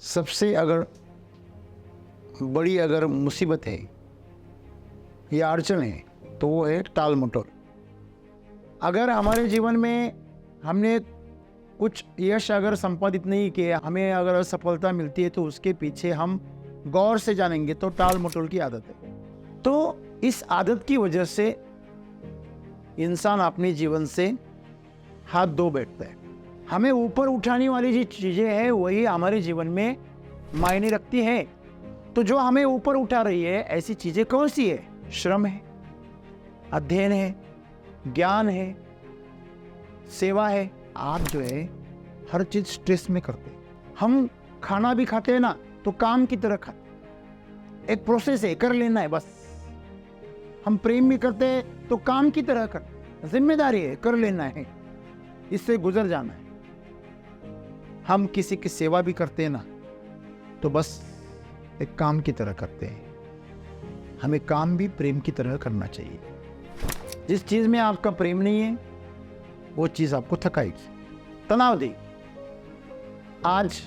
सबसे अगर बड़ी अगर मुसीबत है या अड़चन है तो वो है टाल मटोल। अगर हमारे जीवन में हमने कुछ यश अगर संपादित नहीं किया, हमें अगर असफलता मिलती है तो उसके पीछे हम गौर से जानेंगे तो टाल मटोल की आदत है। तो इस आदत की वजह से इंसान अपने जीवन से हाथ धो बैठता है। हमें ऊपर उठाने वाली जो चीजें हैं वही हमारे जीवन में मायने रखती हैं। तो जो हमें ऊपर उठा रही है ऐसी चीजें कौन सी है? श्रम है, अध्ययन है, ज्ञान है, सेवा है। आप जो है हर चीज स्ट्रेस में करते हैं। हम खाना भी खाते हैं ना तो काम की तरह खाते हैं, एक प्रोसेस है, कर लेना है बस। हम प्रेम भी करते हैं तो काम की तरह करते हैं, जिम्मेदारी है, कर लेना है, इससे गुजर जाना है। हम किसी की सेवा भी करते हैं ना तो बस एक काम की तरह करते हैं। हमें काम भी प्रेम की तरह करना चाहिए। जिस चीज में आपका प्रेम नहीं है वो चीज आपको थकाएगी, तनाव देगी। आज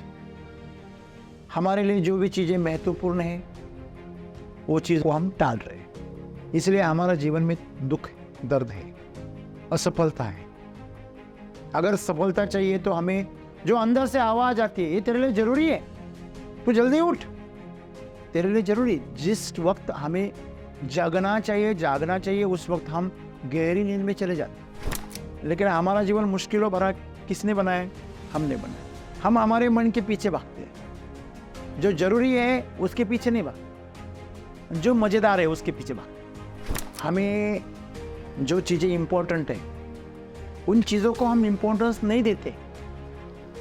हमारे लिए जो भी चीजें महत्वपूर्ण है वो चीज को हम टाल रहे हैं, इसलिए हमारा जीवन में दुख है, दर्द है, असफलता है। अगर सफलता चाहिए तो हमें जो अंदर से आवाज आती है ये तेरे लिए जरूरी है, तो जल्दी उठ, तेरे लिए जरूरी। जिस वक्त हमें जागना चाहिए उस वक्त हम गहरी नींद में चले जाते हैं। लेकिन हमारा जीवन मुश्किलों भरा किसने बनाया? हमने बनाया। हम हमारे मन के पीछे भागते हैं, जो जरूरी है उसके पीछे नहीं भागते, जो मजेदार है उसके पीछे भागते। हमें जो चीजें इंपॉर्टेंट है उन चीजों को हम इंपॉर्टेंस नहीं देते।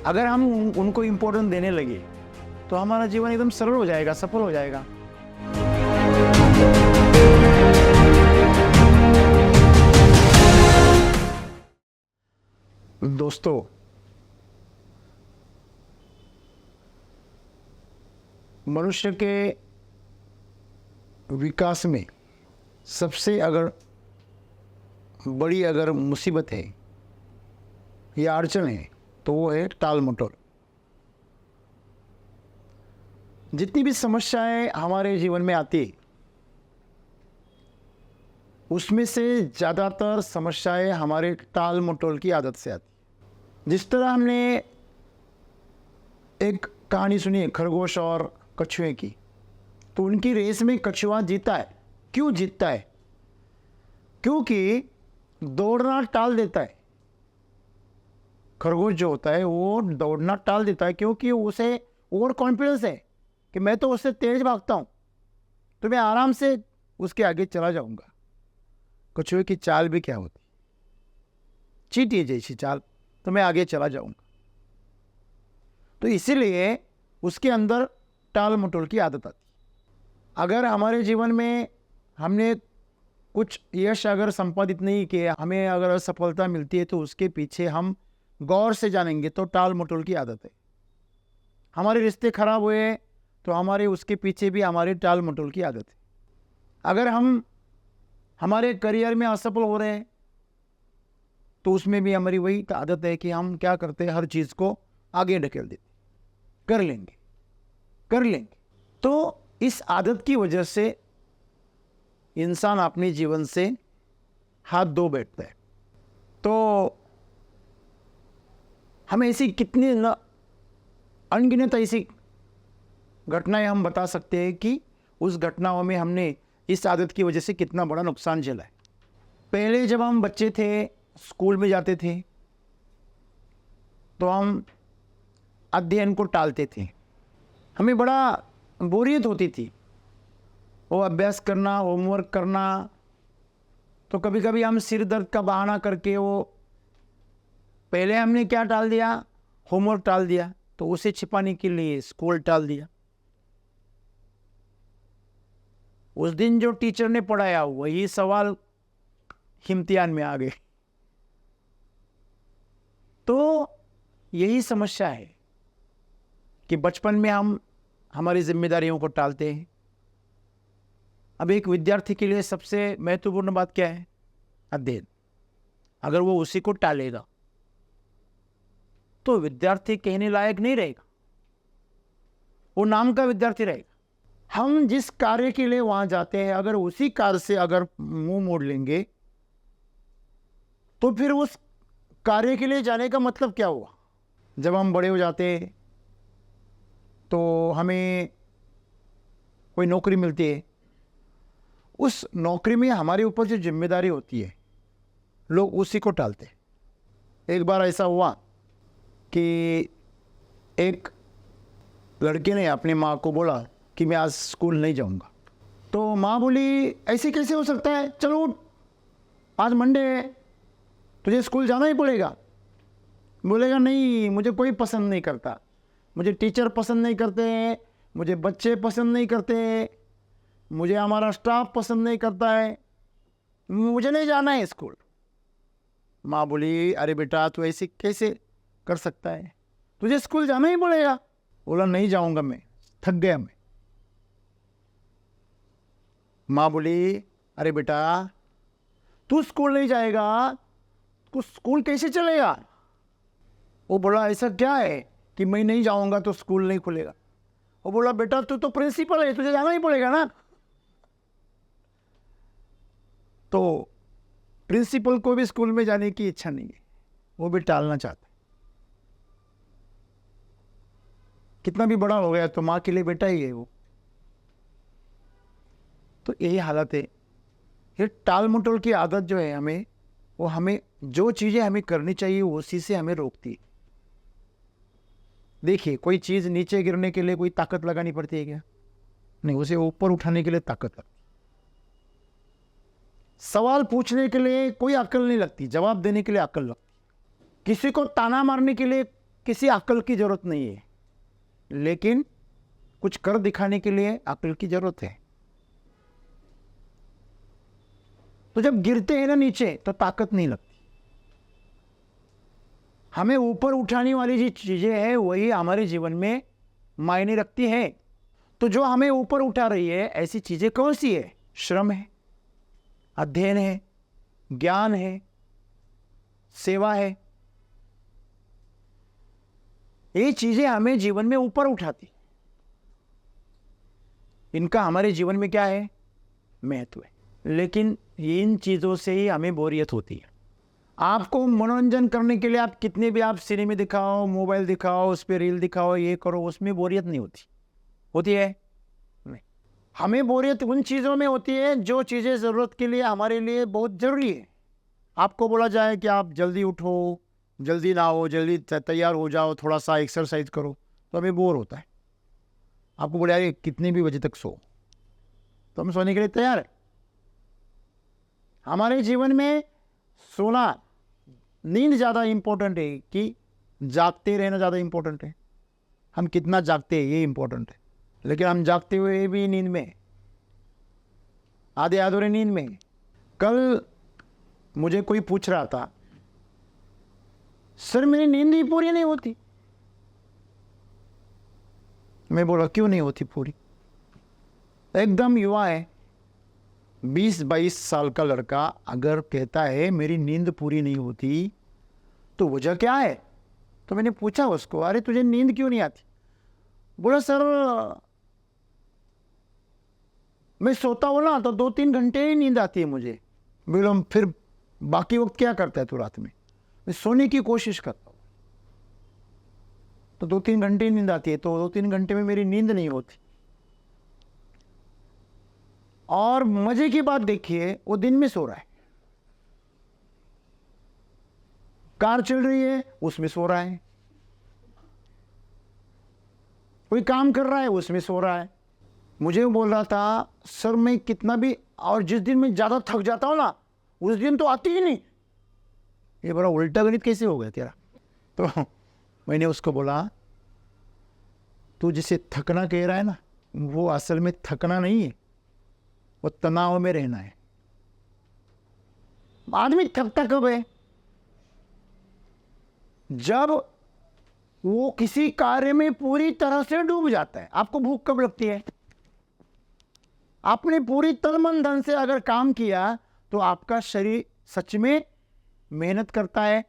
अगर हम उनको इंपॉर्टेंस देने लगे तो हमारा जीवन एकदम सरल हो जाएगा, सफल हो जाएगा। दोस्तों, मनुष्य के विकास में सबसे अगर बड़ी अगर मुसीबत है या अड़चन है तो वो है टाल मटोल। जितनी भी समस्याएं हमारे जीवन में आती है उसमें से ज़्यादातर समस्याएं हमारे टाल मटोल की आदत से आती है। जिस तरह हमने एक कहानी सुनी है खरगोश और कछुए की, तो उनकी रेस में कछुआ जीता है। क्यों जीतता है? क्योंकि दौड़ना टाल देता है। खरगोश जो होता है वो दौड़ना टाल देता है क्योंकि उसे ओवर कॉन्फिडेंस है कि मैं तो उससे तेज भागता हूं, तो मैं आराम से उसके आगे चला जाऊंगा। कछुए की चाल भी क्या होती? चींटी जैसी चाल, तो मैं आगे चला जाऊंगा। तो इसीलिए उसके अंदर टाल मटोल की आदत आती। अगर हमारे जीवन में हमने कुछ यश अगर संपादित नहीं किया, हमें अगर असफलता मिलती है तो उसके पीछे हम गौर से जानेंगे तो टाल मटोल की आदत है। हमारे रिश्ते खराब हुए तो हमारे उसके पीछे भी हमारी टाल मटोल की आदत है। अगर हम हमारे करियर में असफल हो रहे हैं तो उसमें भी हमारी वही आदत है कि हम क्या करते हैं, हर चीज़ को आगे ढकेल देते, कर लेंगे। तो इस आदत की वजह से इंसान अपने जीवन से हाथ धो बैठता है। तो हम ऐसी कितनी अनगिनत ऐसी घटनाएं हम बता सकते हैं कि उस घटनाओं में हमने इस आदत की वजह से कितना बड़ा नुकसान झेला है। पहले जब हम बच्चे थे, स्कूल में जाते थे, तो हम अध्ययन को टालते थे। हमें बड़ा बोरियत होती थी वो अभ्यास करना, होमवर्क करना। तो कभी कभी हम सिर दर्द का बहाना करके वो पहले हमने क्या टाल दिया, होमवर्क टाल दिया, तो उसे छिपाने के लिए स्कूल टाल दिया। उस दिन जो टीचर ने पढ़ाया वही सवाल इम्तिहान में आ गए। तो यही समस्या है कि बचपन में हम हमारी जिम्मेदारियों को टालते हैं। अब एक विद्यार्थी के लिए सबसे महत्वपूर्ण बात क्या है? अध्ययन। अगर वो उसी को टालेगा तो विद्यार्थी कहने लायक नहीं रहेगा। वो नाम का विद्यार्थी रहेगा। हम जिस कार्य के लिए वहां जाते हैं, अगर उसी कार्य से अगर मुंह मोड़ लेंगे तो फिर उस कार्य के लिए जाने का मतलब क्या हुआ? जब हम बड़े हो जाते हैं तो हमें कोई नौकरी मिलती है, उस नौकरी में हमारे ऊपर जो जिम्मेदारी होती है लोग उसी को टालते हैं। एक बार ऐसा हुआ कि एक लड़के ने अपनी माँ को बोला कि मैं आज स्कूल नहीं जाऊंगा। तो माँ बोली ऐसे कैसे हो सकता है, चलो उठ, आज मंडे है, तुझे स्कूल जाना ही पड़ेगा। बोलेगा नहीं, मुझे कोई पसंद नहीं करता, मुझे टीचर पसंद नहीं करते, मुझे बच्चे पसंद नहीं करते, मुझे हमारा स्टाफ पसंद नहीं करता है, मुझे नहीं जाना है स्कूल। माँ बोली अरे बेटा तू ऐसे कैसे कर सकता है, तुझे स्कूल जाना ही पड़ेगा। बोला नहीं जाऊंगा, मैं थक गया मैं। माँ बोली अरे बेटा तू स्कूल नहीं जाएगा तो स्कूल कैसे चलेगा? वो बोला ऐसा क्या है कि मैं नहीं जाऊंगा तो स्कूल नहीं खुलेगा? वो बोला बेटा तू तो प्रिंसिपल है, तुझे जाना ही पड़ेगा ना। तो प्रिंसिपल को भी स्कूल में जाने की इच्छा नहीं है, वो भी टालना चाहता है। कितना भी बड़ा हो गया तो माँ के लिए बेटा ही है वो। तो यही हालत है। ये टाल मटोल की आदत जो है हमें, वो हमें जो चीजें हमें करनी चाहिए उसी से हमें रोकती है। देखिए कोई चीज नीचे गिरने के लिए कोई ताकत लगानी पड़ती है क्या? नहीं, उसे ऊपर उठाने के लिए ताकत लगती। सवाल पूछने के लिए कोई अक्ल नहीं लगती, जवाब देने के लिए अक्ल लगती। किसी को ताना मारने के लिए किसी अक्ल की जरूरत नहीं है, लेकिन कुछ कर दिखाने के लिए अक्ल की जरूरत है। तो जब गिरते हैं ना नीचे तो ताकत नहीं लगती। हमें ऊपर उठाने वाली जो चीजें हैं वही हमारे जीवन में मायने रखती है। तो जो हमें ऊपर उठा रही है ऐसी चीजें कौन सी है? श्रम है, अध्ययन है, ज्ञान है, सेवा है। ये चीजें हमें जीवन में ऊपर उठाती। इनका हमारे जीवन में क्या है? महत्व है। लेकिन इन चीजों से ही हमें बोरियत होती है। आपको मनोरंजन करने के लिए आप कितने भी आप सिनेमा दिखाओ, मोबाइल दिखाओ, उस पर रील दिखाओ, ये करो, उसमें बोरियत नहीं होती। होती है? नहीं। हमें बोरियत उन चीज़ों में होती है जो चीज़ें ज़रूरत के लिए हमारे लिए बहुत ज़रूरी है। आपको बोला जाए कि आप जल्दी उठो, जल्दी नहाओ, जल्दी तैयार हो जाओ, थोड़ा सा एक्सरसाइज करो, तो हमें बोर होता है। आपको बोला जाए कितने भी बजे तक सो, तो हम सोने के लिए तैयार है। हमारे जीवन में सोना, नींद ज़्यादा इम्पोर्टेंट है कि जागते रहना ज़्यादा इम्पोर्टेंट है? हम कितना जागते हैं ये इम्पोर्टेंट है। लेकिन हम जागते हुए भी नींद में, आधे अधूरे नींद में। कल मुझे कोई पूछ रहा था, सर मेरी नींद ही पूरी नहीं होती। मैं बोला क्यों नहीं होती पूरी? एकदम युवा है, 20-22 साल का लड़का अगर कहता है मेरी नींद पूरी नहीं होती तो वजह क्या है? तो मैंने पूछा उसको, अरे तुझे नींद क्यों नहीं आती? बोला सर मैं सोता हूँ ना तो 2-3 घंटे ही नींद आती है मुझे। बोला फिर बाकी वक्त क्या करता है तू रात में? मैं सोने की कोशिश करता हूँ, तो 2-3 घंटे ही नींद आती है, तो 2-3 घंटे में मेरी नींद नहीं होती। और मजे की बात देखिए, वो दिन में सो रहा है, कार चल रही है उसमें सो रहा है, कोई काम कर रहा है उसमें सो रहा है। मुझे बोल रहा था सर मैं कितना भी, और जिस दिन मैं ज्यादा थक जाता हूं ना उस दिन तो आती ही नहीं। ये बड़ा उल्टा गणित कैसे हो गया तेरा? तो मैंने उसको बोला तू जिसे थकना कह रहा है ना, वो असल में थकना नहीं है, वो तनाव में रहना है। आदमी थकता कब है? जब वो किसी कार्य में पूरी तरह से डूब जाता है। आपको भूख कब लगती है? आपने पूरी तन मन धन से अगर काम किया तो आपका शरीर सच में मेहनत करता है,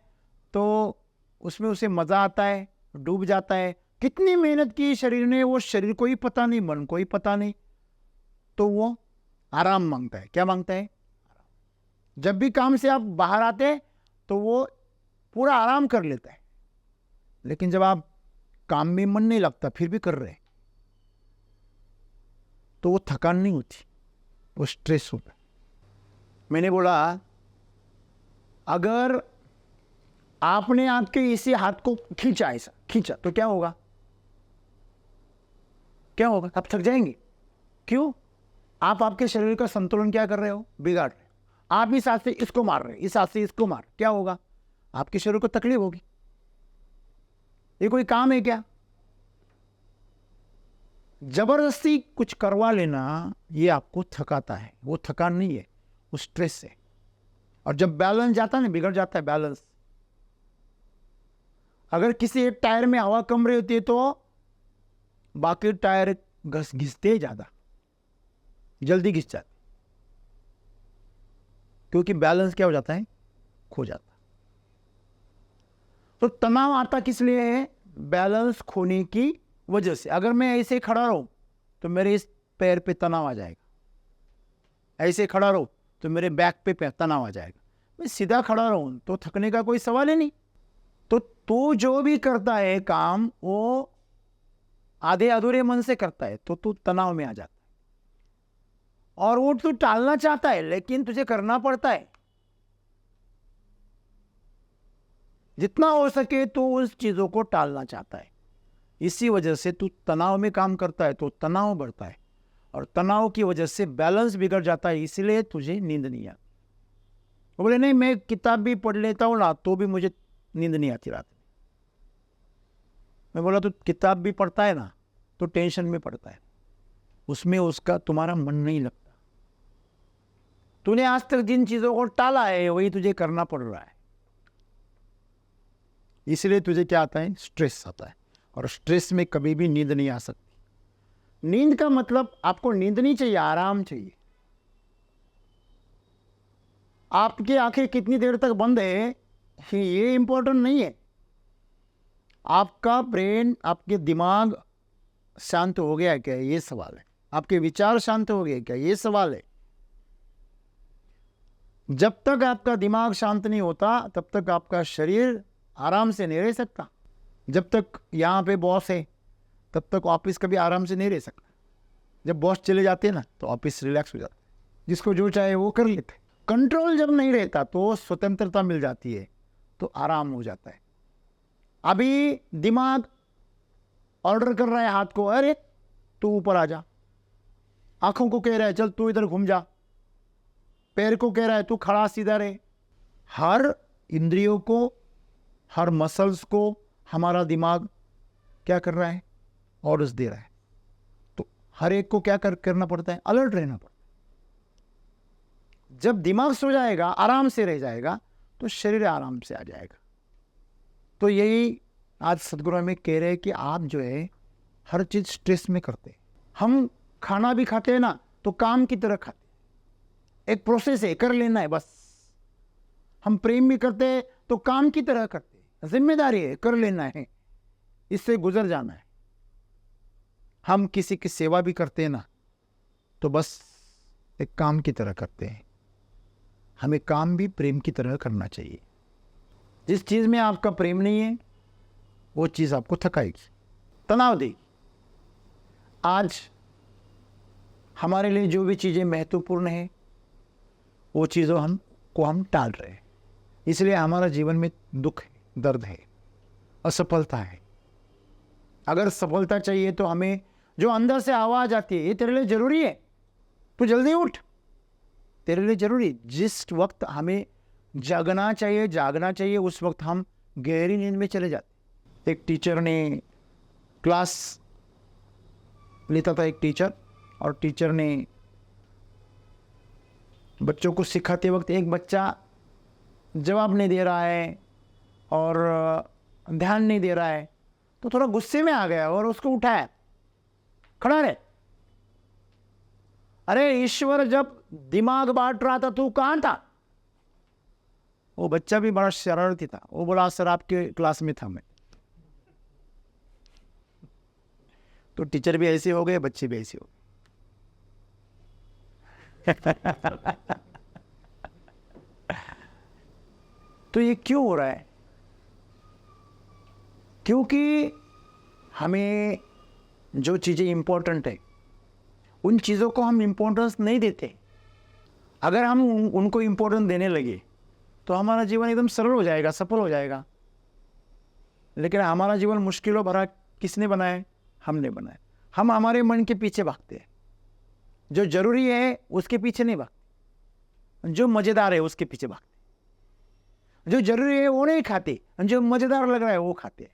तो उसमें उसे मजा आता है, डूब जाता है, कितनी मेहनत की शरीर ने, वो शरीर को ही पता नहीं, मन को ही पता नहीं, तो वो आराम मांगता है। क्या मांगता है? जब भी काम से आप बाहर आते तो वो पूरा आराम कर लेता है, लेकिन जब आप काम में मन नहीं लगता फिर भी कर रहे तो वो थकान नहीं होती, वो स्ट्रेस होता है। मैंने बोला अगर आपने आपके इसी हाथ को खींचा, ऐसा खींचा, तो क्या होगा? क्या होगा? आप थक जाएंगे। क्यों? आप आपके शरीर का संतुलन क्या कर रहे हो? बिगाड़ रहे हो। आप इस हाथ से इसको मार रहे हो, इस हाथ से इसको मार, क्या होगा? आपके शरीर को तकलीफ होगी। ये कोई काम है क्या? जबरदस्ती कुछ करवा लेना ये आपको थकाता है, वो थकान नहीं है, वो स्ट्रेस है। और जब बैलेंस जाता है ना, बिगड़ जाता है बैलेंस। अगर किसी एक टायर में हवा कम रही होती है तो बाकी टायर घिसते ज्यादा, जल्दी घिस जाते, क्योंकि बैलेंस क्या हो जाता है? खो जाता। तो तनाव आता किस लिए है? बैलेंस खोने की वजह से। अगर मैं ऐसे खड़ा रहूं तो मेरे इस पैर पे तनाव आ जाएगा, ऐसे खड़ा रहूं तो मेरे बैक पे तनाव आ जाएगा। मैं सीधा खड़ा रहूं तो थकने का कोई सवाल ही नहीं। तो तू जो भी करता है काम, वो आधे अधूरे मन से करता है तो तू तनाव में आ जाता है, और वो तू टालना चाहता है लेकिन तुझे करना पड़ता है। जितना हो सके तो उस चीजों को टालना चाहता है, इसी वजह से तू तनाव में काम करता है तो तनाव बढ़ता है, और तनाव की वजह से बैलेंस बिगड़ जाता है, इसलिए तुझे नींद नहीं आती। वो बोले नहीं, मैं किताब भी पढ़ लेता हूँ ना तो भी मुझे नींद नहीं आती रात में। मैं बोला तो किताब भी पढ़ता है ना तो टेंशन में पड़ता है, उसमें उसका तुम्हारा मन नहीं लगता। तूने आज तक जिन चीजों को टाला है वही तुझे करना पड़ रहा है, इसलिए तुझे क्या आता है? स्ट्रेस आता है। और स्ट्रेस में कभी भी नींद नहीं आ सकती। नींद का मतलब आपको नींद नहीं चाहिए, आराम चाहिए। आपकी आंखें कितनी देर तक बंद है ये इंपॉर्टेंट नहीं है। आपका ब्रेन, आपके दिमाग शांत हो गया क्या, ये सवाल है। आपके विचार शांत हो गए क्या, ये सवाल है। जब तक आपका दिमाग शांत नहीं होता तब तक आपका शरीर आराम से नहीं रह सकता। जब तक यहाँ पे बॉस है तब तक ऑफिस कभी आराम से नहीं रह सकता। जब बॉस चले जाते हैं ना तो ऑफिस रिलैक्स हो जाता है, जिसको जो चाहे वो कर लेते। कंट्रोल जब नहीं रहता तो स्वतंत्रता मिल जाती है तो आराम हो जाता है। अभी दिमाग ऑर्डर कर रहा है हाथ को, अरे तू ऊपर आ जा। आंखों को कह रहा है चल तू इधर घूम जा। पैर को कह रहा है तू खड़ा सीधा रहे। हर इंद्रियों को, हर मसल्स को हमारा दिमाग क्या कर रहा है? ऑर्डर्स दे रहा है। तो हर एक को क्या करना पड़ता है? अलर्ट रहना पड़ता है। जब दिमाग सो जाएगा, आराम से रह जाएगा, तो शरीर आराम से आ जाएगा। तो यही आज सदगुरु हमें कह रहे हैं कि आप जो है हर चीज स्ट्रेस में करते हैं। हम खाना भी खाते हैं ना तो काम की तरह खाते हैं, एक प्रोसेस है, कर लेना है बस। हम प्रेम भी करते हैं तो काम की तरह करते हैं, जिम्मेदारी है, कर लेना है, इससे गुजर जाना है। हम किसी की सेवा भी करते हैं ना तो बस एक काम की तरह करते हैं। हमें काम भी प्रेम की तरह करना चाहिए। जिस चीज में आपका प्रेम नहीं है वो चीज आपको थकाएगी, तनाव देगी। आज हमारे लिए जो भी चीजें महत्वपूर्ण है वो चीजों हम टाल रहे हैं, इसलिए हमारा जीवन में दुख है, दर्द है, असफलता है। अगर सफलता चाहिए तो हमें जो अंदर से आवाज आती है, ये तेरे लिए जरूरी है, तू जल्दी उठ, तेरे लिए जरूरी। जिस वक्त हमें जागना चाहिए उस वक्त हम गहरी नींद में चले जाते। एक टीचर ने क्लास लेता था, एक टीचर, और टीचर ने बच्चों को सिखाते वक्त एक बच्चा जवाब नहीं दे रहा है और ध्यान नहीं दे रहा है, तो थोड़ा गुस्से में आ गया और उसको उठाया, खड़ा रहे। अरे ईश्वर जब दिमाग बांट रहा था तू कहां था? वो बच्चा भी बड़ा शरारती था, वो बोला सर आपके क्लास में था मैं। तो टीचर भी ऐसे हो गए, बच्चे भी ऐसे हो गए। तो ये क्यों हो रहा है? क्योंकि हमें जो चीज़ें इंपॉर्टेंट है उन चीज़ों को हम इंपॉर्टेंस नहीं देते। अगर हम उनको इंपॉर्टेंस देने लगे तो हमारा जीवन एकदम सरल हो जाएगा, सफल हो जाएगा। लेकिन हमारा जीवन मुश्किलों भरा किसने बनाया? हमने बनाया। हम हमारे मन के पीछे भागते हैं। जो जरूरी है उसके पीछे नहीं भागते, जो मजेदार है उसके पीछे भागते। जो जरूरी है वो नहीं खाते, जो मजेदार लग रहा है वो खाते हैं।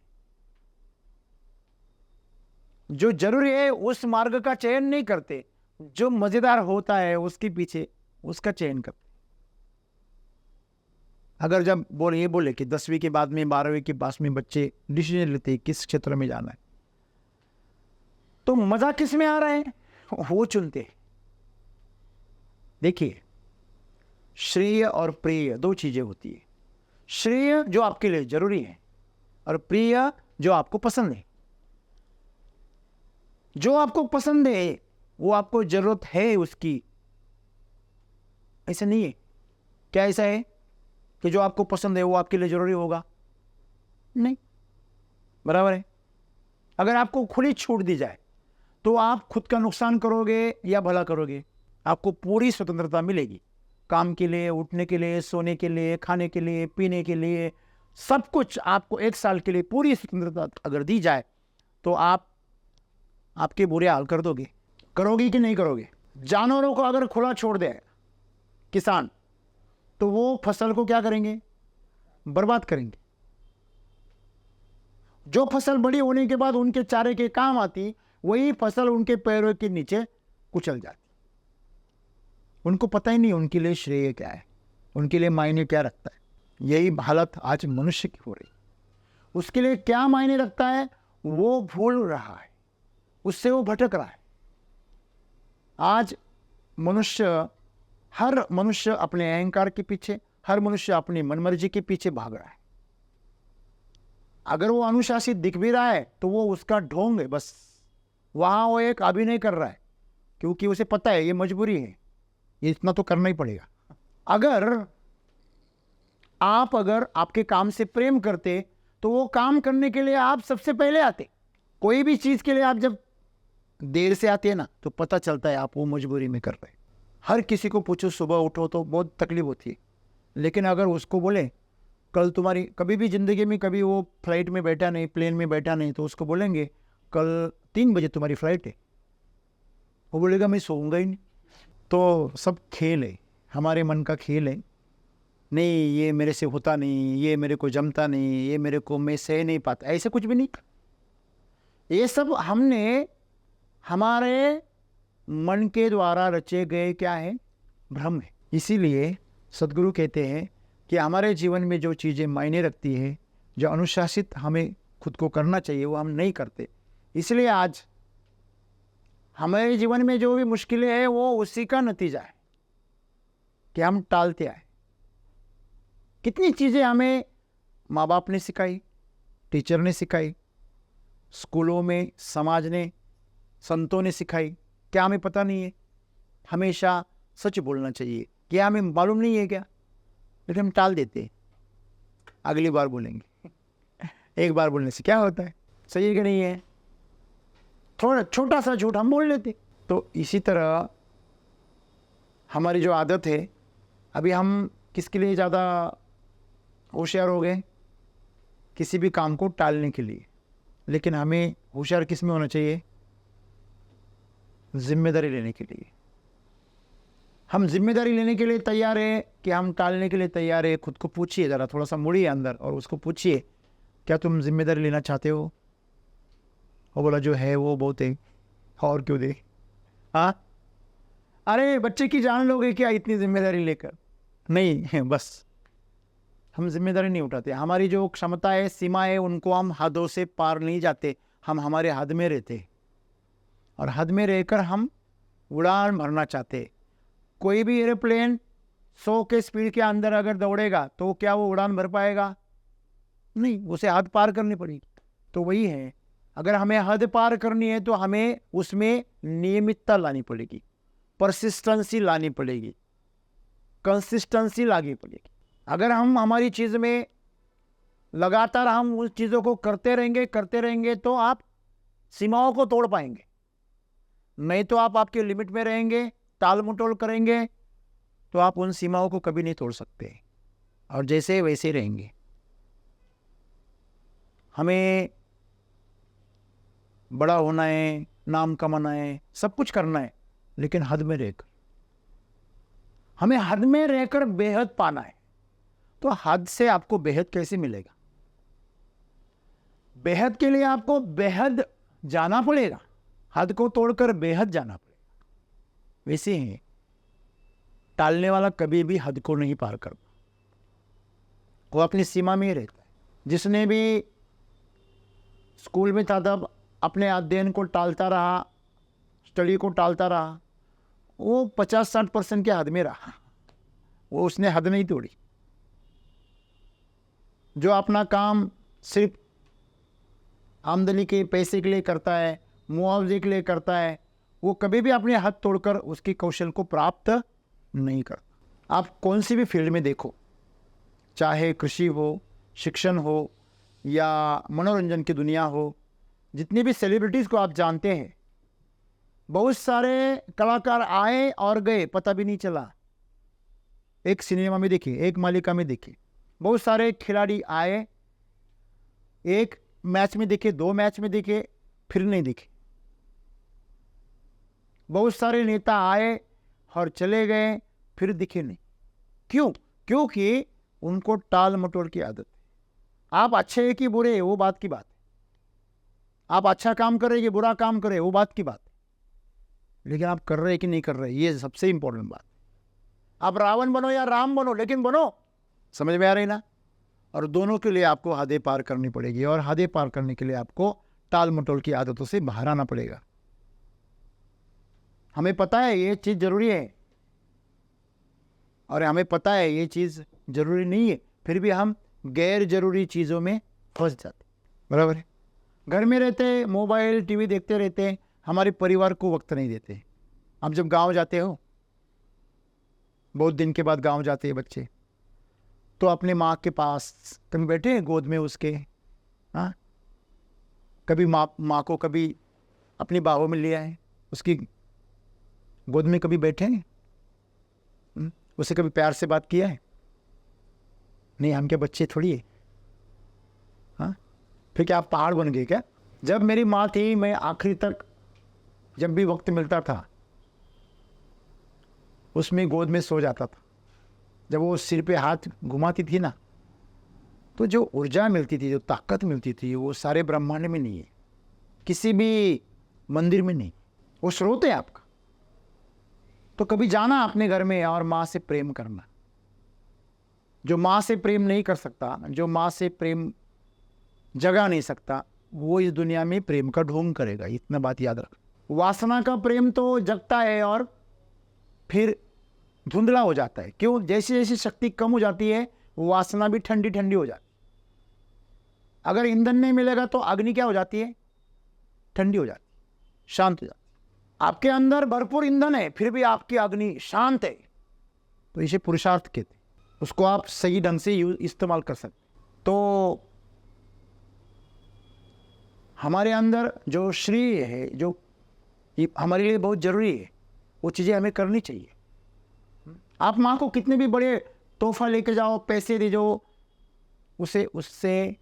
जो जरूरी है उस मार्ग का चयन नहीं करते, जो मजेदार होता है उसके पीछे उसका चयन करते। अगर जब ये बोले कि 10वीं के बाद में 12वीं के पास में बच्चे डिसीजन लेते हैं किस क्षेत्र में जाना है, तो मजा किस में आ रहा है वो चुनते। देखिए, श्रेय और प्रिय दो चीजें होती है। श्रेय जो आपके लिए जरूरी है और प्रिय जो आपको पसंद है। जो आपको पसंद है वो आपको जरूरत है उसकी, ऐसा नहीं है। क्या ऐसा है कि जो आपको पसंद है वो आपके लिए जरूरी होगा? नहीं, बराबर है। अगर आपको खुली छूट दी जाए तो आप खुद का नुकसान करोगे या भला करोगे? आपको पूरी स्वतंत्रता मिलेगी, काम के लिए, उठने के लिए, सोने के लिए, खाने के लिए, पीने के लिए, सब कुछ आपको 1 साल के लिए पूरी स्वतंत्रता अगर दी जाए तो आप आपके बुरे हाल कर दोगे? करोगे कि नहीं करोगे? जानवरों को अगर खुला छोड़ दे किसान, तो वो फसल को क्या करेंगे? बर्बाद करेंगे। जो फसल बड़ी होने के बाद उनके चारे के काम आती, वही फसल उनके पैरों के नीचे कुचल जाती। उनको पता ही नहीं उनके लिए श्रेय क्या है, उनके लिए मायने क्या रखता है। यही हालत आज मनुष्य की हो रही। उसके लिए क्या मायने रखता है वो भूल रहा है, उससे वो भटक रहा है। आज हर मनुष्य अपने अहंकार के पीछे, हर मनुष्य अपनी मनमर्जी के पीछे भाग रहा है। अगर वो अनुशासित दिख भी रहा है तो वो उसका ढोंग है, बस वहां वो एक अभिनय कर रहा है, क्योंकि उसे पता है ये मजबूरी है, ये इतना तो करना ही पड़ेगा। अगर आपके काम से प्रेम करते तो वो काम करने के लिए आप सबसे पहले आते। कोई भी चीज के लिए आप जब देर से आते हैं ना तो पता चलता है आप वो मजबूरी में कर रहे हैं। हर किसी को पूछो, सुबह उठो तो बहुत तकलीफ होती है, लेकिन अगर उसको बोले कल तुम्हारी कभी भी जिंदगी में कभी वो फ्लाइट में बैठा नहीं, प्लेन में बैठा नहीं, तो उसको बोलेंगे कल 3 बजे तुम्हारी फ्लाइट है, वो बोलेगा मैं सोऊंगा ही नहीं। तो सब खेल है, हमारे मन का खेल है। नहीं, ये मेरे से होता नहीं, ये मेरे को जमता नहीं, ये मेरे को मैं सह नहीं पाता, ऐसे कुछ भी नहीं। ये सब हमने हमारे मन के द्वारा रचे गए क्या है? भ्रम है। इसीलिए सद्गुरु कहते हैं कि हमारे जीवन में जो चीज़ें मायने रखती है, जो अनुशासित हमें खुद को करना चाहिए, वो हम नहीं करते। इसलिए आज हमारे जीवन में जो भी मुश्किलें हैं वो उसी का नतीजा है कि हम टालते आए। कितनी चीज़ें हमें माँ बाप ने सिखाई, टीचर ने सिखाई, स्कूलों में समाज ने, संतों ने सिखाई, क्या हमें पता नहीं है? हमेशा सच बोलना चाहिए, क्या हमें मालूम नहीं है क्या? लेकिन हम टाल देते हैं, अगली बार बोलेंगे। एक बार बोलने से क्या होता है? सही है कि नहीं है? थोड़ा छोटा सा झूठ हम बोल लेते। तो इसी तरह हमारी जो आदत है, अभी हम किसके लिए ज़्यादा होशियार हो गए? किसी भी काम को टालने के लिए। लेकिन हमें होशियार किस में होना चाहिए? जिम्मेदारी लेने के लिए। हम जिम्मेदारी लेने के लिए तैयार है कि हम टालने के लिए तैयार है? खुद को पूछिए, ज़रा थोड़ा सा मुड़िए अंदर और उसको पूछिए, क्या तुम जिम्मेदारी लेना चाहते हो? वो बोला जो है वो बहुत है, और क्यों दे? हाँ, अरे बच्चे की जान लोगे क्या इतनी जिम्मेदारी लेकर? नहीं, बस हम जिम्मेदारी नहीं उठाते। हमारी जो क्षमता है, सीमा है, उनको हम हदों से पार नहीं जाते। हम हमारे हद में रहते और हद में रहकर हम उड़ान भरना चाहते। कोई भी एरोप्लेन 100 के स्पीड के अंदर अगर दौड़ेगा तो क्या वो उड़ान भर पाएगा? नहीं, उसे हद पार करनी पड़ेगी। तो वही है, अगर हमें हद पार करनी है तो हमें उसमें नियमितता लानी पड़ेगी, परसिस्टेंसी लानी पड़ेगी, कंसिस्टेंसी लानी पड़ेगी। अगर हम हमारी चीज में लगातार हम उस चीजों को करते रहेंगे तो आप सीमाओं को तोड़ पाएंगे। नहीं तो आप आपके लिमिट में रहेंगे, टाल मटोल करेंगे तो आप उन सीमाओं को कभी नहीं तोड़ सकते और जैसे वैसे रहेंगे। हमें बड़ा होना है, नाम कमाना है, सब कुछ करना है, लेकिन हद में रहकर, हमें हद में रहकर बेहद पाना है। तो हद से आपको बेहद कैसे मिलेगा? बेहद के लिए आपको बेहद जाना पड़ेगा, हद को तोड़कर बेहद जाना पड़ेगा। वैसे ही टालने वाला कभी भी हद को नहीं पार करता, वो अपनी सीमा में ही रहता है। जिसने भी स्कूल में था तब अपने अध्ययन को टालता रहा, स्टडी को टालता रहा, वो 50-60% के हद में रहा, वो उसने हद नहीं तोड़ी। जो अपना काम सिर्फ आमदनी के पैसे के लिए करता है, मुआवजे के लिए करता है, वो कभी भी अपनी हद तोड़कर उसकी कौशल को प्राप्त नहीं करता। आप कौन सी भी फील्ड में देखो, चाहे कृषि हो, शिक्षण हो या मनोरंजन की दुनिया हो, जितनी भी सेलिब्रिटीज़ को आप जानते हैं, बहुत सारे कलाकार आए और गए, पता भी नहीं चला। एक सिनेमा में देखिए, एक मालिका में देखिए, बहुत सारे खिलाड़ी आए, एक मैच में दिखे, 2 मैच में दिखे, फिर नहीं दिखे। बहुत सारे नेता आए और चले गए, फिर दिखे नहीं। क्यों? क्योंकि उनको टाल मटोल की आदत है। आप अच्छे है कि बुरे, वो बात की बात है। आप अच्छा काम कर रहे कि बुरा काम कर रहे, वो बात की बात है, लेकिन आप कर रहे कि नहीं कर रहे, ये सबसे इंपॉर्टेंट बात है। आप रावण बनो या राम बनो, लेकिन बनो। समझ में आ रही ना? और दोनों के लिए आपको हदें पार करनी पड़ेगी, और हदें पार करने के लिए आपको टाल मटोल की आदतों से बाहर आना पड़ेगा। हमें पता है ये चीज़ जरूरी है और हमें पता है ये चीज़ जरूरी नहीं है, फिर भी हम गैर जरूरी चीज़ों में फंस जाते। बराबर है? घर में रहते, मोबाइल टीवी देखते रहते, हमारे परिवार को वक्त नहीं देते। आप जब गांव जाते हो, बहुत दिन के बाद गांव जाते हैं बच्चे, तो अपने माँ के पास कभी बैठे हैं गोद में उसके, हाँ, कभी माँ को कभी अपनी बाहों में लिया है, उसकी गोद में कभी बैठे हैं, उसे कभी प्यार से बात किया है? नहीं, हम क्या बच्चे थोड़ी है? हाँ, फिर क्या आप पहाड़ बन गए क्या? जब मेरी माँ थी, मैं आखिरी तक जब भी वक्त मिलता था उसमें गोद में सो जाता था। जब वो सिर पे हाथ घुमाती थी ना, तो जो ऊर्जा मिलती थी, जो ताकत मिलती थी, वो सारे ब्रह्मांड में नहीं है, किसी भी मंदिर में नहीं। वो स्रोत है आपका। तो कभी जाना अपने घर में और माँ से प्रेम करना। जो माँ से प्रेम नहीं कर सकता, जो माँ से प्रेम जगा नहीं सकता, वो इस दुनिया में प्रेम का ढोंग करेगा। इतना बात याद रख। वासना का प्रेम तो जगता है और फिर धुंधला हो जाता है। क्यों? जैसे जैसे शक्ति कम हो जाती है, वासना भी ठंडी ठंडी हो जाती है। अगर ईंधन नहीं मिलेगा तो अग्नि क्या हो जाती है? ठंडी हो जाती है, शांत हो जाती है। आपके अंदर भरपूर ईंधन है, फिर भी आपकी अग्नि शांत है, तो इसे पुरुषार्थ कहते हैं। उसको आप सही ढंग से इस्तेमाल कर सकते। तो हमारे अंदर जो श्रेय है, जो हमारे लिए बहुत जरूरी है, वो चीज़ें हमें करनी चाहिए। आप माँ को कितने भी बड़े तोहफा लेके जाओ, पैसे दे जाओ, उससे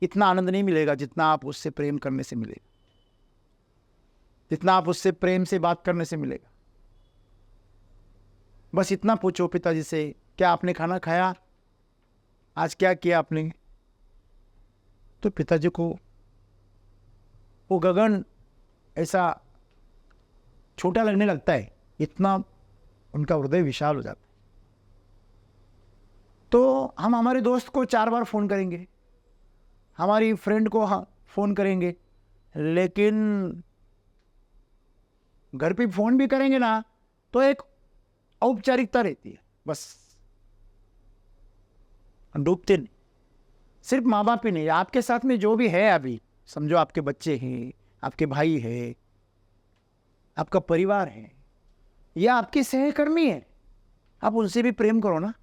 इतना आनंद नहीं मिलेगा जितना आप उससे प्रेम करने से मिलेगा, जितना आप उससे प्रेम से बात करने से मिलेगा। बस इतना पूछो पिताजी से, क्या आपने खाना खाया? आज क्या किया आपने? तो पिताजी को वो गगन ऐसा छोटा लगने लगता है, इतना उनका हृदय विशाल हो जाता है। तो हम हमारे दोस्त को 4 बार फ़ोन करेंगे, हमारी फ्रेंड को फ़ोन करेंगे, लेकिन घर पे फ़ोन भी करेंगे ना तो एक औपचारिकता रहती है, बस। डूबते नहीं। सिर्फ माँ बाप ही नहीं, आपके साथ में जो भी है अभी, समझो आपके बच्चे हैं, आपके भाई है, आपका परिवार है, या आपके सहकर्मी है, आप उनसे भी प्रेम करो ना।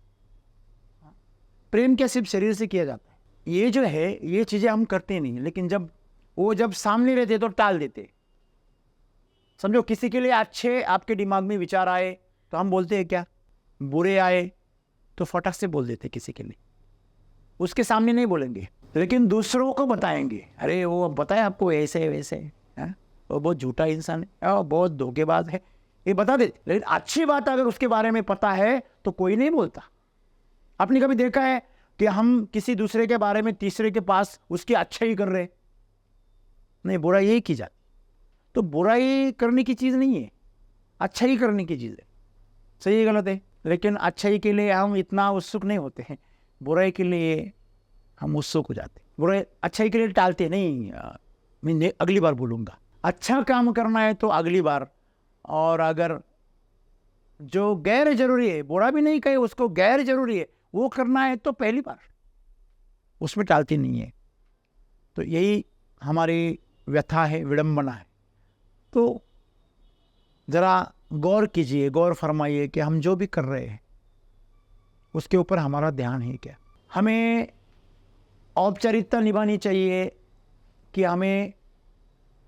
प्रेम क्या सिर्फ शरीर से किया जाता है? ये जो है, ये चीजें हम करते नहीं, लेकिन जब सामने रहते तो टाल देते। समझो किसी के लिए अच्छे आपके दिमाग में विचार आए तो हम बोलते हैं क्या, बुरे आए तो फटाक से बोल देते किसी के लिए, उसके सामने नहीं बोलेंगे, लेकिन दूसरों को बताएंगे, अरे वो बताए आपको ऐसे वैसे है, वो बहुत झूठा इंसान है, वो बहुत धोखेबाज है, ये बता दे। लेकिन अच्छी बात अगर उसके बारे में पता है तो कोई नहीं बोलता। आपने कभी देखा है कि हम किसी दूसरे के बारे में तीसरे के पास उसकी अच्छाई कर रहे? नहीं, बुराई यही की जाती। तो बुराई करने की चीज नहीं है, अच्छाई करने की चीज है। सही है गलत है? लेकिन अच्छाई के लिए हम इतना उत्सुक नहीं होते हैं, बुराई के लिए हम उत्सुक हो जाते। बुराई अच्छाई के लिए टालते नहीं, मैं अगली बार बोलूंगा। अच्छा काम करना है तो अगली बार, और अगर जो गैर जरूरी है, बुरा भी नहीं कहे उसको, गैर जरूरी है वो करना है तो पहली बार, उसमें टालती नहीं है। तो यही हमारी व्यथा है, विडंबना है। तो जरा गौर कीजिए, गौर फरमाइए कि हम जो भी कर रहे हैं उसके ऊपर हमारा ध्यान है क्या। हमें औपचारिकता निभानी चाहिए कि हमें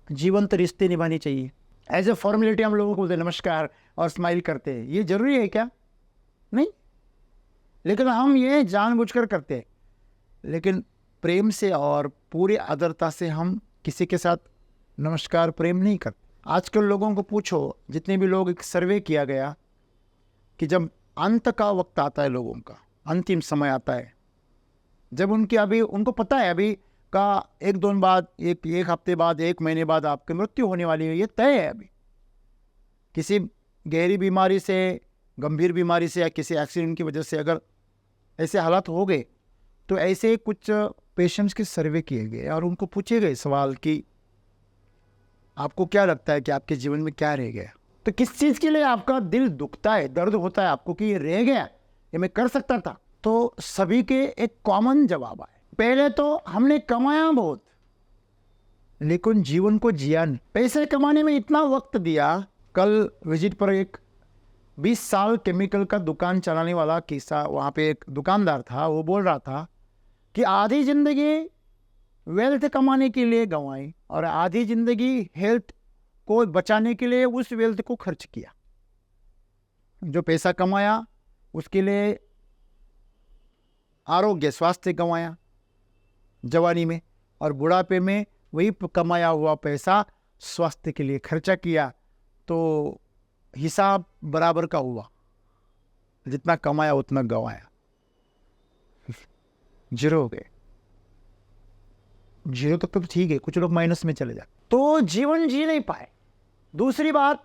जीवंत रिश्ते निभाने चाहिए? एज ए फॉर्मेलिटी हम लोगों को बोलते नमस्कार और स्माइल करते हैं, ये जरूरी है क्या? नहीं, लेकिन हम ये जानबूझकर करते हैं। लेकिन प्रेम से और पूरी आदरता से हम किसी के साथ नमस्कार प्रेम नहीं करते। आजकल लोगों को पूछो, जितने भी लोग, एक सर्वे किया गया कि जब अंत का वक्त आता है, लोगों का अंतिम समय आता है, जब उनको पता है अभी का एक दो बाद, एक हफ्ते बाद, एक महीने बाद आपकी मृत्यु होने वाली है, ये तय है। अभी किसी गहरी बीमारी से, गंभीर बीमारी से, या किसी एक्सीडेंट की वजह से अगर ऐसे हालात हो गए, तो ऐसे कुछ पेशेंट्स के सर्वे किए गए और उनको पूछे गए सवाल कि आपको क्या लगता है कि आपके जीवन में क्या रह गया? तो किस चीज के लिए आपका दिल दुखता है, दर्द होता है आपको कि ये रह गया, ये मैं कर सकता था? तो सभी के एक कॉमन जवाब आए, पहले तो हमने कमाया बहुत, लेकिन जीवन को जिया नहीं। पैसे कमाने में इतना वक्त दिया। कल विजिट पर एक 20 साल केमिकल का दुकान चलाने वाला किस्सा, वहाँ पे एक दुकानदार था, वो बोल रहा था कि आधी जिंदगी वेल्थ कमाने के लिए गंवाई और आधी जिंदगी हेल्थ को बचाने के लिए उस वेल्थ को खर्च किया। जो पैसा कमाया उसके लिए आरोग्य, स्वास्थ्य गंवाया जवानी में, और बुढ़ापे में वही कमाया हुआ पैसा स्वास्थ्य के लिए खर्चा किया, तो हिसाब बराबर का हुआ, जितना कमाया उतना गंवाया, जीरो हो गए। जीरो तक तो ठीक है, कुछ लोग माइनस में चले जाते, तो जीवन जी नहीं पाए। दूसरी बात,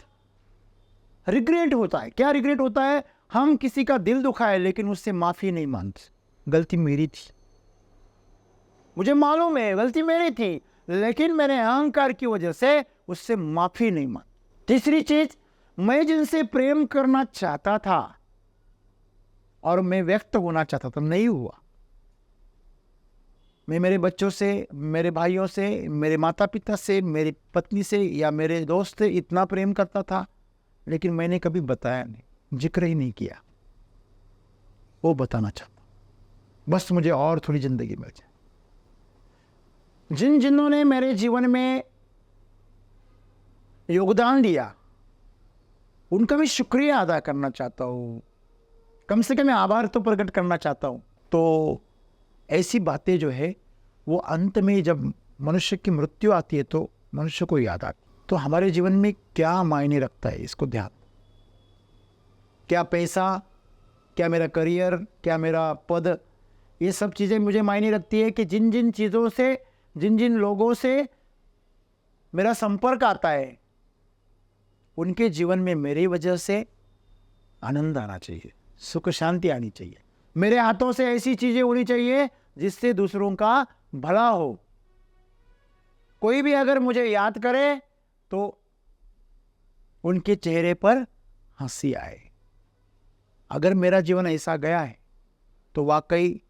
रिग्रेट होता है। क्या रिग्रेट होता है? हम किसी का दिल दुखाए लेकिन उससे माफी नहीं मांगते, गलती मेरी थी, मुझे मालूम है गलती मेरी थी, लेकिन मैंने अहंकार की वजह से उससे माफी नहीं मांगी। तीसरी चीज, मैं जिनसे प्रेम करना चाहता था और मैं व्यक्त होना चाहता था, नहीं हुआ। मैं मेरे बच्चों से, मेरे भाइयों से, मेरे माता पिता से, मेरी पत्नी से या मेरे दोस्त से इतना प्रेम करता था, लेकिन मैंने कभी बताया नहीं, जिक्र ही नहीं किया। वो बताना चाहता, बस मुझे और थोड़ी जिंदगी मिल जाए। जिन्होंने मेरे जीवन में योगदान दिया, उनका भी शुक्रिया अदा करना चाहता हूँ, कम से कम आभार तो प्रकट करना चाहता हूँ। तो ऐसी बातें जो है वो अंत में जब मनुष्य की मृत्यु आती है तो मनुष्य को याद आती। तो हमारे जीवन में क्या मायने रखता है, इसको ध्यान। क्या पैसा, क्या मेरा करियर, क्या मेरा पद, ये सब चीज़ें मुझे मायने रखती है कि जिन जिन चीज़ों से, जिन जिन लोगों से मेरा संपर्क आता है, उनके जीवन में मेरी वजह से आनंद आना चाहिए, सुख शांति आनी चाहिए। मेरे हाथों से ऐसी चीजें होनी चाहिए जिससे दूसरों का भला हो। कोई भी अगर मुझे याद करे तो उनके चेहरे पर हंसी आए। अगर मेरा जीवन ऐसा गया है तो वाकई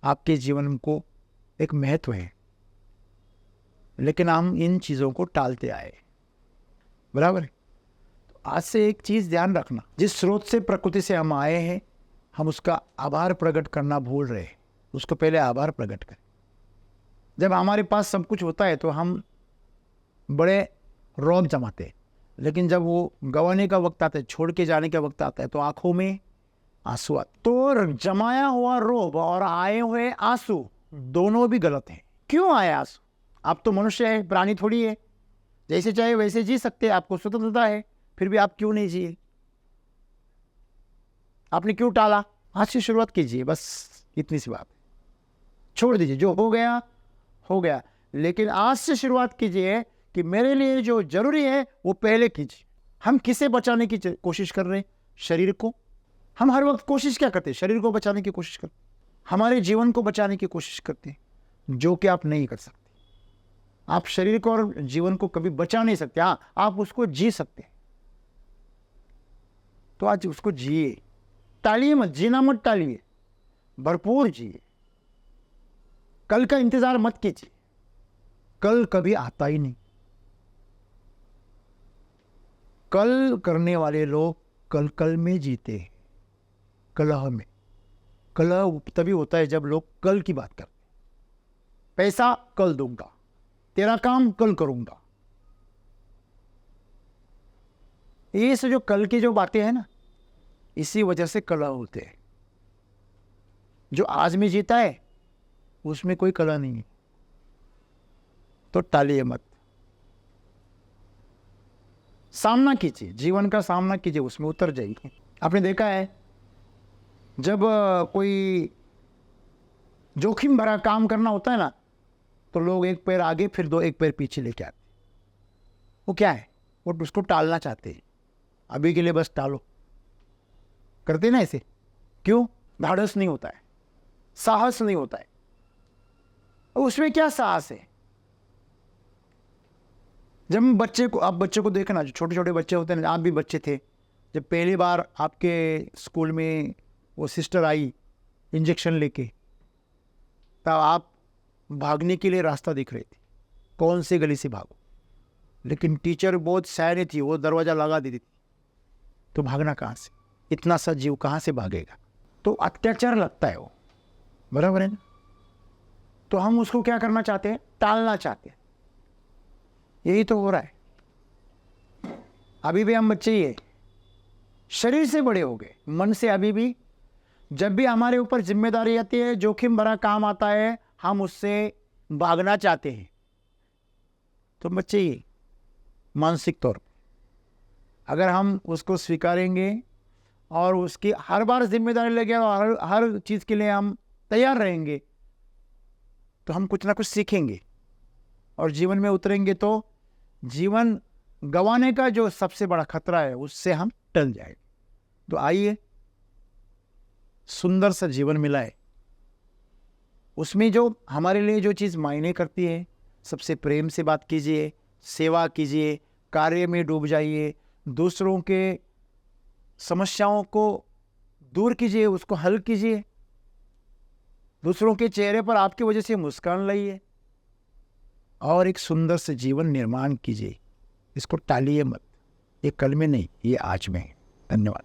आपके जीवन को एक महत्व है। लेकिन हम इन चीज़ों को टालते आए, बराबर है। तो आज से एक चीज़ ध्यान रखना, जिस स्रोत से प्रकृति से हम आए हैं, हम उसका आभार प्रकट करना भूल रहे हैं। उसको पहले आभार प्रकट करें। जब हमारे पास सब कुछ होता है तो हम बड़े रौब जमाते हैं, लेकिन जब वो गंवाने का वक्त आता है, छोड़ के जाने का वक्त आता है, तो आंखों में आंसू आते। तो जमाया हुआ रोब और आए हुए आंसू दोनों भी गलत हैं। क्यों आए आंसू? आप तो मनुष्य है, प्राणी थोड़ी है। जैसे चाहे वैसे जी सकते हैं, आपको स्वतंत्रता है, फिर भी आप क्यों नहीं जिए? आपने क्यों टाला? आज से शुरुआत कीजिए, बस इतनी सी बात। छोड़ दीजिए, जो हो गया हो गया, लेकिन आज से शुरुआत कीजिए कि मेरे लिए जो जरूरी है वो पहले कीजिए। हम किसे बचाने की कोशिश कर रहे हैं? शरीर को। हम हर वक्त कोशिश क्या करते हैं? शरीर को बचाने की कोशिश करते, हमारे जीवन को बचाने की कोशिश करते हैं, जो कि आप नहीं कर सकते। आप शरीर को और जीवन को कभी बचा नहीं सकते। हाँ, आप उसको जी सकते हैं, तो आज उसको जिए। टालिए मत, जीना मत टालिए, भरपूर जिए। कल का इंतजार मत कीजिए, कल कभी आता ही नहीं। कल करने वाले लोग कल कल में जीते हैं, कलह में। कलह तभी होता है जब लोग कल की बात करते। पैसा कल दूंगा, तेरा काम कल करूंगा, ये से जो कल की जो बातें हैं ना, इसी वजह से कलह होते हैं। जो आज में जीता है उसमें कोई कलह नहीं है। तो टालिए मत, सामना कीजिए, जीवन का सामना कीजिए, उसमें उतर जाइए। आपने देखा है, जब कोई जोखिम भरा काम करना होता है ना, तो लोग एक पैर आगे फिर एक पैर पीछे लेके आते। वो क्या है? वो उसको टालना चाहते हैं। अभी के लिए बस टालो, करते ना ऐसे। क्यों? धाड़स नहीं होता है, साहस नहीं होता है। उसमें क्या साहस है? जब बच्चे को, आप बच्चे को देखना, जो छोटे छोटे बच्चे होते हैं, आप भी बच्चे थे, जब पहली बार आपके स्कूल में वो सिस्टर आई इंजेक्शन लेके, तब आप भागने के लिए रास्ता दिख रहे थे, कौन से गली से भागो। लेकिन टीचर बहुत सयानी थी, वो दरवाज़ा लगा देती थी, तो भागना कहाँ से? इतना सा जीव कहाँ से भागेगा? तो अत्याचार लगता है वो, बराबर है ना? तो हम उसको क्या करना चाहते हैं? टालना चाहते हैं। यही तो हो रहा है। अभी भी हम बच्चे ही है, शरीर से बड़े हो गए, मन से अभी भी। जब भी हमारे ऊपर जिम्मेदारी आती है, जोखिम भरा काम आता है, हम उससे भागना चाहते हैं। तो बच्चे ही मानसिक तौर पर, अगर हम उसको स्वीकारेंगे और उसकी हर बार जिम्मेदारी लेंगे और हर चीज़ के लिए हम तैयार रहेंगे, तो हम कुछ ना कुछ सीखेंगे और जीवन में उतरेंगे। तो जीवन गंवाने का जो सबसे बड़ा खतरा है, उससे हम टल जाएंगे। तो आइए, सुंदर सा जीवन मिला है, उसमें जो हमारे लिए जो चीज़ मायने करती है, सबसे प्रेम से बात कीजिए, सेवा कीजिए, कार्य में डूब जाइए, दूसरों के समस्याओं को दूर कीजिए, उसको हल कीजिए, दूसरों के चेहरे पर आपकी वजह से मुस्कान लाइए और एक सुंदर से जीवन निर्माण कीजिए। इसको टालिए मत। ये कल में नहीं, ये आज में है। धन्यवाद।